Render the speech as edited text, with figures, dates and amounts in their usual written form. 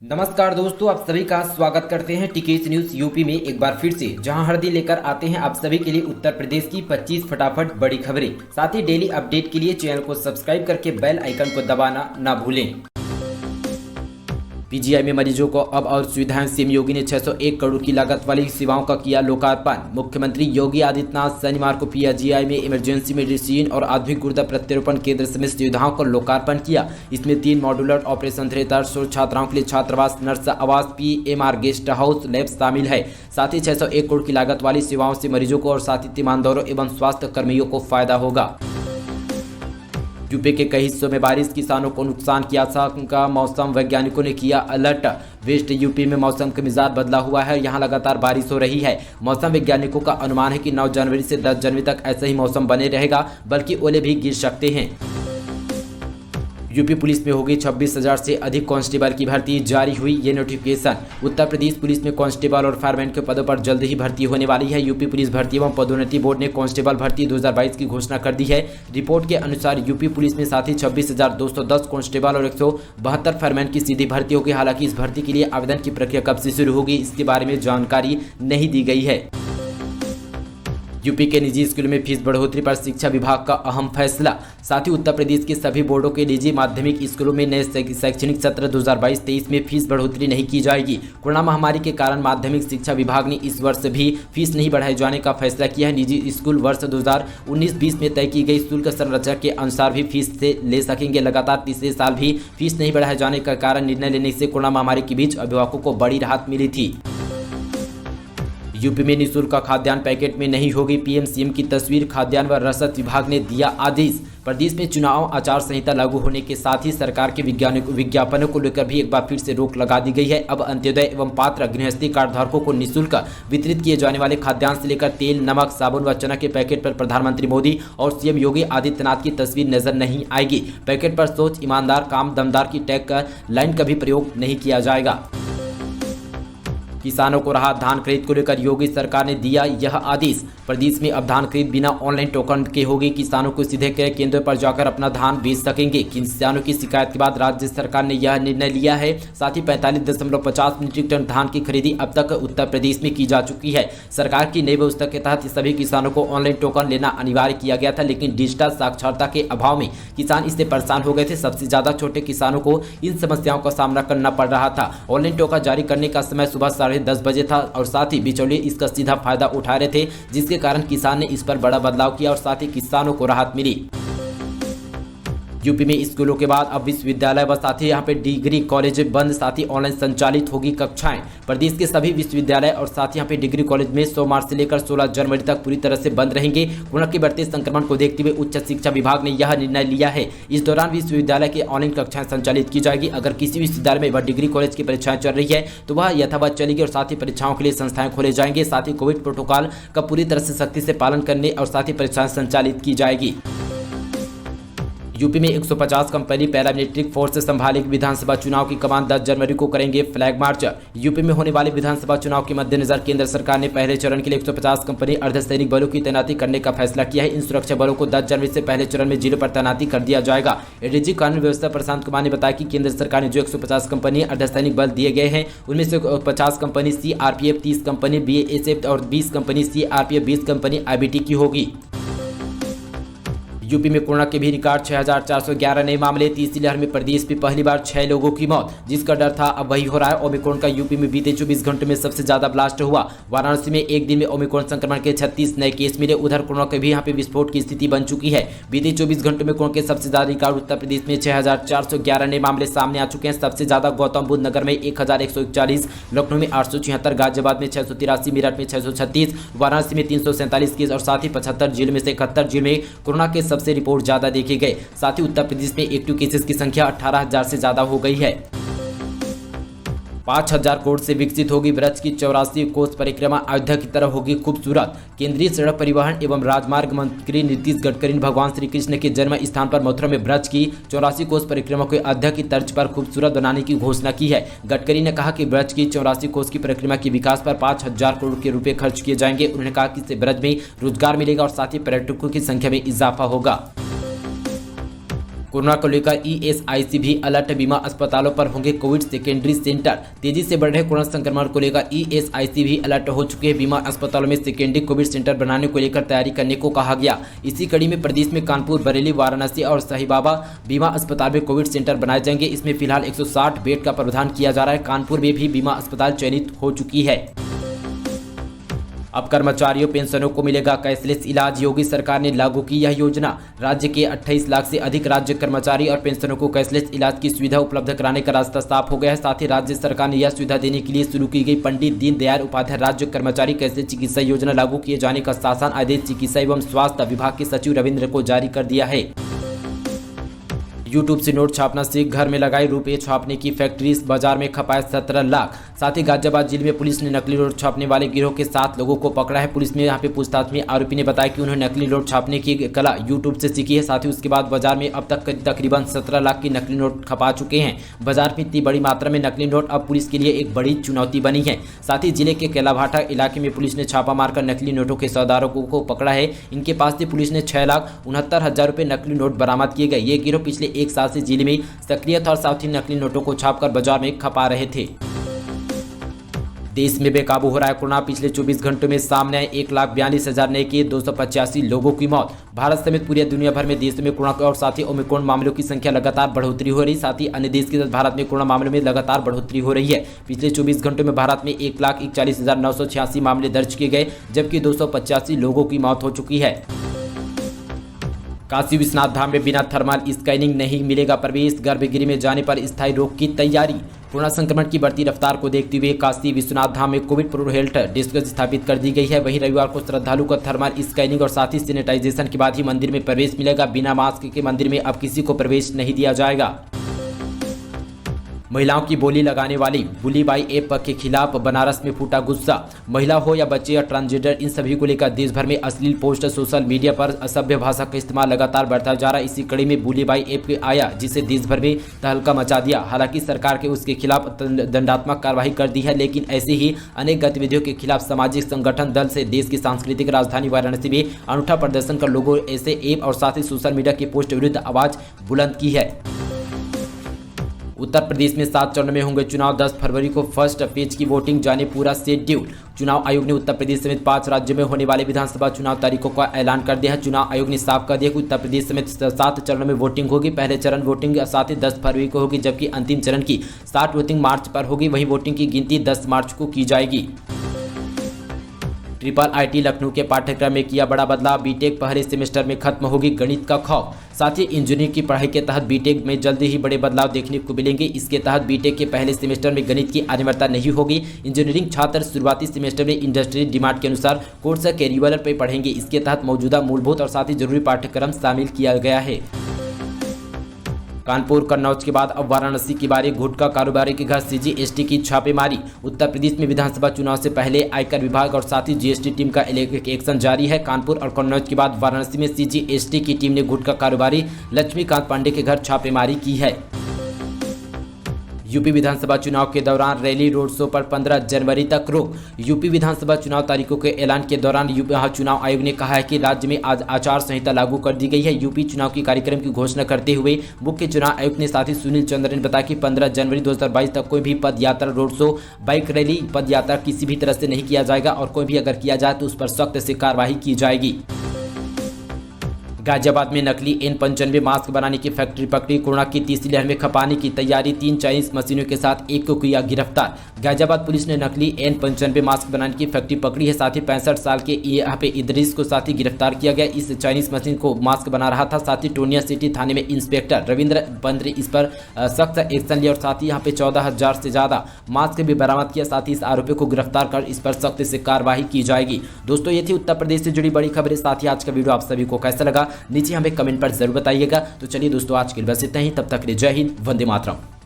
नमस्कार दोस्तों, आप सभी का स्वागत करते हैं टीकेएस न्यूज यूपी में एक बार फिर से, जहां हर दिन लेकर आते हैं आप सभी के लिए उत्तर प्रदेश की 25 फटाफट बड़ी खबरें। साथ ही डेली अपडेट के लिए चैनल को सब्सक्राइब करके बेल आइकन को दबाना ना भूलें। पीजीआई में मरीजों को अब और सुविधाएं। सीएम योगी ने 601 करोड़ की लागत वाली सेवाओं का किया लोकार्पण। मुख्यमंत्री योगी आदित्यनाथ शनिवार को पीजीआई में इमरजेंसी मेडिसिन और आधुनिक गुर्दा प्रत्यारोपण केंद्र समेत सुविधाओं का लोकार्पण किया। इसमें 3 मॉड्यूलर ऑपरेशन थिएटर, छात्राओं के लिए छात्रावास, नर्स आवास, पीएमआर गेस्ट हाउस, लैब शामिल है। साथ ही 601 करोड़ की लागत वाली सेवाओं से मरीजों को और साथ ही तीमानदारों एवं स्वास्थ्य कर्मियों को फायदा होगा। यूपी के कई हिस्सों में बारिश, किसानों को नुकसान की आशंका। मौसम वैज्ञानिकों ने किया अलर्ट। वेस्ट यूपी में मौसम का मिजाज बदला हुआ है, यहां लगातार बारिश हो रही है। मौसम वैज्ञानिकों का अनुमान है कि 9 जनवरी से 10 जनवरी तक ऐसा ही मौसम बने रहेगा, बल्कि ओले भी गिर सकते हैं। यूपी पुलिस में होगी 26,000 से अधिक कांस्टेबल की भर्ती, जारी हुई ये नोटिफिकेशन। उत्तर प्रदेश पुलिस में कांस्टेबल और फायरमैन के पदों पर जल्द ही भर्ती होने वाली है। यूपी पुलिस भर्ती एवं पदोन्नति बोर्ड ने कांस्टेबल भर्ती 2022 की घोषणा कर दी है। रिपोर्ट के अनुसार यूपी पुलिस में साथ ही 26,210 कांस्टेबल और 172 फायरमैन की सीधी भर्ती होगी। हालांकि इस भर्ती के लिए आवेदन की प्रक्रिया कब से शुरू होगी, इसके बारे में जानकारी नहीं दी गई है। यूपी के निजी स्कूलों में फीस बढ़ोतरी पर शिक्षा विभाग का अहम फैसला। साथ ही उत्तर प्रदेश के सभी बोर्डों के निजी माध्यमिक स्कूलों में नए शैक्षणिक सत्र 2022-23 में फीस बढ़ोतरी नहीं की जाएगी। कोरोना महामारी के कारण माध्यमिक शिक्षा विभाग ने इस वर्ष भी फीस नहीं बढ़ाए जाने का फैसला किया है। निजी स्कूल वर्ष 2019-20 में तय की गई शुल्क संरचना के अनुसार भी फीस से ले सकेंगे। लगातार तीसरे साल भी फीस नहीं बढ़ाए जाने का कारण निर्णय लेने से कोरोना महामारी के बीच अभिभावकों को बड़ी राहत मिली थी। यूपी में निःशुल्क खाद्यान्न पैकेट में नहीं होगी पीएम सीएम की तस्वीर। खाद्यान्न व रसद विभाग ने दिया आदेश। प्रदेश में चुनाव आचार संहिता लागू होने के साथ ही सरकार के विज्ञापनों को लेकर भी एक बार फिर से रोक लगा दी गई है। अब अंत्योदय एवं पात्र गृहस्थी कार्ड धारकों को निःशुल्क वितरित किए जाने वाले खाद्यान्न से लेकर तेल, नमक, साबुन व चना के पैकेट पर प्रधानमंत्री मोदी और सीएम योगी आदित्यनाथ की तस्वीर नजर नहीं आएगी। पैकेट पर सोच, ईमानदार, काम, दमदार की टैग का लाइन का भी प्रयोग नहीं किया जाएगा। किसानों को राहत। धान खरीद को लेकर योगी सरकार ने दिया यह आदेश। प्रदेश में अब धान खरीद बिना ऑनलाइन टोकन के होगी। किसानों को सीधे क्रय केंद्र पर जाकर अपना धान बेच सकेंगे। किसानों की शिकायत के बाद राज्य सरकार ने यह निर्णय लिया है। साथ ही 45.50 मीट्रिक टन धान की खरीदी अब तक उत्तर प्रदेश में की जा चुकी है। सरकार की नई व्यवस्था के तहत सभी किसानों को ऑनलाइन टोकन लेना अनिवार्य किया गया था, लेकिन डिजिटल साक्षरता के अभाव में किसान इससे परेशान हो गए थे। सबसे ज्यादा छोटे किसानों को इन समस्याओं का सामना करना पड़ रहा था। ऑनलाइन टोकन जारी करने का समय सुबह 10:30 बजे था और साथ ही बिचौलिए इसका सीधा फायदा उठा रहे थे, जिसके कारण किसान ने इस पर बड़ा बदलाव किया और साथ ही किसानों को राहत मिली। यूपी में स्कूलों के बाद अब विश्वविद्यालय व साथ ही यहाँ पे डिग्री कॉलेज बंद, साथ ही ऑनलाइन संचालित होगी कक्षाएं। प्रदेश के सभी विश्वविद्यालय और साथ ही यहाँ पे डिग्री कॉलेज में 100 मार्च से लेकर 16 जनवरी तक पूरी तरह से बंद रहेंगे। कोरोना के बढ़ते संक्रमण को देखते हुए उच्च शिक्षा विभाग ने यह निर्णय लिया है। इस दौरान विश्वविद्यालय के ऑनलाइन कक्षाएं संचालित की जाएगी। अगर किसी विश्वविद्यालय में वह डिग्री कॉलेज की परीक्षाएं चल रही है तो वह यथावत चलेगी और साथ ही परीक्षाओं के लिए संस्थाएं खोले जाएंगे। साथ ही कोविड प्रोटोकॉल का पूरी तरह से सख्ती से पालन करने और साथ ही परीक्षाएं संचालित की जाएगी। यूपी में 150 कंपनी पैरामिलिट्री फोर्स संभालेगी। विधानसभा चुनाव की कमान 10 जनवरी को करेंगे फ्लैग मार्च। यूपी में होने वाले विधानसभा चुनाव के मद्देनजर केंद्र सरकार ने पहले चरण के लिए 150 कंपनी अर्धसैनिक बलों की तैनाती करने का फैसला किया है। इन सुरक्षा बलों को 10 जनवरी से पहले चरण में जिलों पर तैनाती कर दिया जाएगा। एडीजी कानून व्यवस्था प्रशांत कुमार ने बताया कि केंद्र सरकार ने जो 150 कंपनी अर्धसैनिक बल दिए गए हैं, उनमें से 50 कंपनी सीआरपीएफ, 30 कंपनी बीएसएफ और 20 कंपनी सीआरपीएफ, 20 कंपनी आईबीटी की होगी। यूपी में कोरोना के भी रिकॉर्ड 6,411 नए मामले। तीसरी लहर में प्रदेश में पहली बार 6 लोगों की मौत। जिसका डर था अब वही हो रहा है। ओमिक्रॉन का यूपी में बीते 24 घंटों में सबसे ज्यादा ब्लास्ट हुआ। वाराणसी में एक दिन में ओमिक्रॉन संक्रमण के 36 नए केस मिले। उधर कोरोना के भी यहाँ पे विस्फोट की स्थिति बन चुकी है। बीते 24 घंटों में कोरोना के सबसे ज्यादा रिकॉर्ड उत्तर प्रदेश में 6,411 नए मामले सामने आ चुके हैं। सबसे ज्यादा गौतम बुद्ध नगर में 1,141, लखनऊ में 876, गाजियाबाद में 683, मेरठ में 636, वाराणसी में 347 केस और साथ ही 75 जिलों में से 71 जिलों में कोरोना के सबसे रिपोर्ट ज्यादा देखे गए। साथ ही उत्तर प्रदेश में एक्टिव केसेस की संख्या 18,000 से ज्यादा हो गई है। 5,000 करोड़ से विकसित होगी ब्रज की 84 कोस परिक्रमा। अयोध्या की तरफ होगी खूबसूरत। केंद्रीय सड़क परिवहन एवं राजमार्ग मंत्री नीतीश गडकरी ने भगवान श्री कृष्ण के जन्म स्थान पर मथुरा में ब्रज की 84 कोस परिक्रमा को अयोध्या की तर्ज पर खूबसूरत बनाने की घोषणा की है। गडकरी ने कहा कि ब्रज की 84 कोस की परिक्रमा के विकास पर 5,000 करोड़ के रुपए खर्च किए जाएंगे। उन्होंने कहा कि इससे ब्रज में रोजगार मिलेगा और साथ ही पर्यटकों की संख्या में इजाफा होगा। कोरोना को लेकर ईएसआईसी भी अलर्ट। बीमा अस्पतालों पर होंगे कोविड सेकेंडरी सेंटर। तेजी से बढ़ रहे कोरोना संक्रमण को लेकर ईएसआईसी भी अलर्ट हो चुके हैं। बीमा अस्पतालों में सेकेंडरी कोविड सेंटर बनाने को लेकर तैयारी करने को कहा गया। इसी कड़ी में प्रदेश में कानपुर, बरेली, वाराणसी और साहिबाबा बीमा अस्पताल में कोविड सेंटर बनाए जाएंगे। इसमें फिलहाल 160 बेड का प्रावधान किया जा रहा है। कानपुर में भी बीमा अस्पताल चयनित हो चुकी है। अब कर्मचारियों पेंशनों को मिलेगा कैशलेस इलाज। योगी सरकार ने लागू की यह योजना। राज्य के 28 लाख से अधिक राज्य कर्मचारी और पेंशनरों को कैशलेस इलाज की सुविधा उपलब्ध कराने का रास्ता साफ हो गया है। साथ ही राज्य सरकार ने यह सुविधा देने के लिए शुरू की गई पंडित दीनदयाल उपाध्याय राज्य कर्मचारी कैशलेस चिकित्सा योजना लागू किए जाने का शासन आदेश चिकित्सा एवं स्वास्थ्य विभाग के सचिव रविंद्र को जारी कर दिया है। यूट्यूब से नोट छापना सीख घर में लगाई रुपये छापने की फैक्ट्री, बाजार में खपाए 17 लाख। साथ ही गाजियाबाद जिले में पुलिस ने नकली नोट छापने वाले गिरोह के 7 लोगों को पकड़ा है। पुलिस ने यहां पे पूछताछ में आरोपी ने बताया कि उन्होंने नकली नोट छापने की कला यूट्यूब से सीखी है। साथ ही उसके बाद बाजार में अब तक तकरीबन 17 लाख की नकली नोट खपा चुके हैं। बाजार में इतनी बड़ी मात्रा में नकली नोट अब पुलिस के लिए एक बड़ी चुनौती बनी है। साथ ही जिले के केलाभाटा इलाके में पुलिस ने छापा मारकर नकली नोटों के सौदारों को पकड़ा है। इनके पास से पुलिस ने 6,69,000 रुपये नकली नोट बरामद किए गए। ये गिरोह पिछले 1 साल से जिले में सक्रिय था और साथ ही नकली नोटों को छापकर बाजार में खपा रहे थे। देश में बेकाबू हो रहा है कोरोना। पिछले 24 घंटों में सामने आए 1,42,000 नए के 285 लोगों की मौत। भारत समेत पूरी दुनिया भर में देशों में कोरोना और साथ ही ओमिक्रॉन मामलों की संख्या लगातार बढ़ोतरी हो रही। साथ ही अन्य देश के साथ भारत में कोरोना मामलों में लगातार बढ़ोतरी हो रही है। पिछले 24 घंटों में भारत में 1,41,986 मामले दर्ज किए गए, जबकि 285 लोगों की मौत हो चुकी है। काशी विश्वनाथ धाम में बिना थर्मल स्कैनिंग नहीं मिलेगा प्रवेश। गर्भगृह में जाने पर स्थायी रोक की तैयारी। कोरोना संक्रमण की बढ़ती रफ्तार को देखते हुए काशी विश्वनाथ धाम में कोविड प्रूफ हेल्थ डेस्क स्थापित कर दी गई है। वहीं रविवार को श्रद्धालु को थर्मल स्कैनिंग और साथ ही सैनिटाइजेशन के बाद ही मंदिर में प्रवेश मिलेगा। बिना मास्क के मंदिर में अब किसी को प्रवेश नहीं दिया जाएगा। महिलाओं की बोली लगाने वाली बुली बाई ऐप के खिलाफ बनारस में फूटा गुस्सा। महिला हो या बच्चे या ट्रांसजेंडर, इन सभी को लेकर देश भर में अश्लील पोस्ट, सोशल मीडिया पर असभ्य भाषा का इस्तेमाल लगातार बढ़ता जा रहा है। इसी कड़ी में बुली बाई ऐप आया, जिसे देश भर में तहलका मचा दिया। हालांकि सरकार के उसके खिलाफ दंडात्मक कार्रवाई कर दी है, लेकिन ऐसी ही अनेक गतिविधियों के खिलाफ सामाजिक संगठन दल से देश की सांस्कृतिक राजधानी वाराणसी में अनूठा प्रदर्शन कर लोगों ऐसे ऐप और साथ ही सोशल मीडिया की पोस्ट विरुद्ध आवाज बुलंद की है। उत्तर प्रदेश में 7 चरणों में होंगे चुनाव। 10 फरवरी को फर्स्ट फेज की वोटिंग जाने पूरा शेड्यूल। चुनाव आयोग ने उत्तर प्रदेश समेत 5 राज्यों में होने वाले विधानसभा चुनाव तारीखों का ऐलान कर दिया है। चुनाव आयोग ने साफ कर दिया कि उत्तर प्रदेश समेत 7 चरणों में वोटिंग होगी। पहले चरण वोटिंग साथ ही 10 फरवरी को होगी, जबकि अंतिम चरण की 60 वोटिंग मार्च पर होगी। वहीं वोटिंग की गिनती 10 मार्च को की जाएगी। ट्रिपल आईटी लखनऊ के पाठ्यक्रम में किया बड़ा बदलाव। बीटेक पहले सेमेस्टर में खत्म होगी गणित का खौफ। साथ ही इंजीनियरिंग की पढ़ाई के तहत बीटेक में जल्दी ही बड़े बदलाव देखने को मिलेंगे। इसके तहत बीटेक के पहले सेमेस्टर में गणित की अनिवार्यता नहीं होगी। इंजीनियरिंग छात्र शुरुआती सेमेस्टर में इंडस्ट्री डिमांड के अनुसार कोर्स कैरियर पर पढ़ेंगे। इसके तहत मौजूदा मूलभूत और साथ ही जरूरी पाठ्यक्रम शामिल किया गया है। कानपुर, कन्नौज के बाद अब वाराणसी की बारी। गुटखा कारोबारी के घर सीजीएसटी की छापेमारी। उत्तर प्रदेश में विधानसभा चुनाव से पहले आयकर विभाग और साथ ही जीएसटी टीम का एक्शन जारी है। कानपुर और कन्नौज के बाद वाराणसी में सीजीएसटी की टीम ने गुटखा कारोबारी लक्ष्मीकांत पांडे के घर छापेमारी की है। यूपी विधानसभा चुनाव के दौरान रैली रोड शो पर 15 जनवरी तक रोक। यूपी विधानसभा चुनाव तारीखों के ऐलान के दौरान चुनाव आयोग ने कहा है कि राज्य में आज आचार संहिता लागू कर दी गई है। यूपी चुनाव की कार्यक्रम की घोषणा करते हुए मुख्य चुनाव आयुक्त ने साथ ही सुनील चंद्र ने बताया कि 15 जनवरी 2022 तक कोई भी पद यात्रा, रोड शो, बाइक रैली, पद यात्रा किसी भी तरह से नहीं किया जाएगा और कोई भी अगर किया जाए तो उस पर सख्त से कार्रवाई की जाएगी। गाजियाबाद में नकली N95 मास्क बनाने की फैक्ट्री पकड़ी। कोरोना की तीसरी लहर में खपाने की तैयारी। 3 चाइनीज मशीनों के साथ एक को किया गिरफ्तार। गाजियाबाद पुलिस ने नकली N95 मास्क बनाने की फैक्ट्री पकड़ी है। साथ ही 65 साल के यहाँ पे इदरीस को साथ ही गिरफ्तार किया गया। इस चाइनीज मशीन को मास्क बना रहा था। साथ ही टोनिया सिटी थाने में इंस्पेक्टर रविंद्र बंद्रे इस पर सख्त एक्शन लिया और साथ ही यहाँ पे 14,000 से ज्यादा मास्क भी बरामद किया। साथ ही इस आरोपी को गिरफ्तार कर इस पर सख्त से कार्रवाई की जाएगी। दोस्तों, ये थी उत्तर प्रदेश से जुड़ी बड़ी खबरें। साथ ही आज का वीडियो आप सभी को कैसा लगा नीचे हमें कमेंट पर जरूर बताइएगा। तो चलिए दोस्तों, आज के लिए बस इतना ही। तब तक के लिए जय हिंद, वंदे मातरम।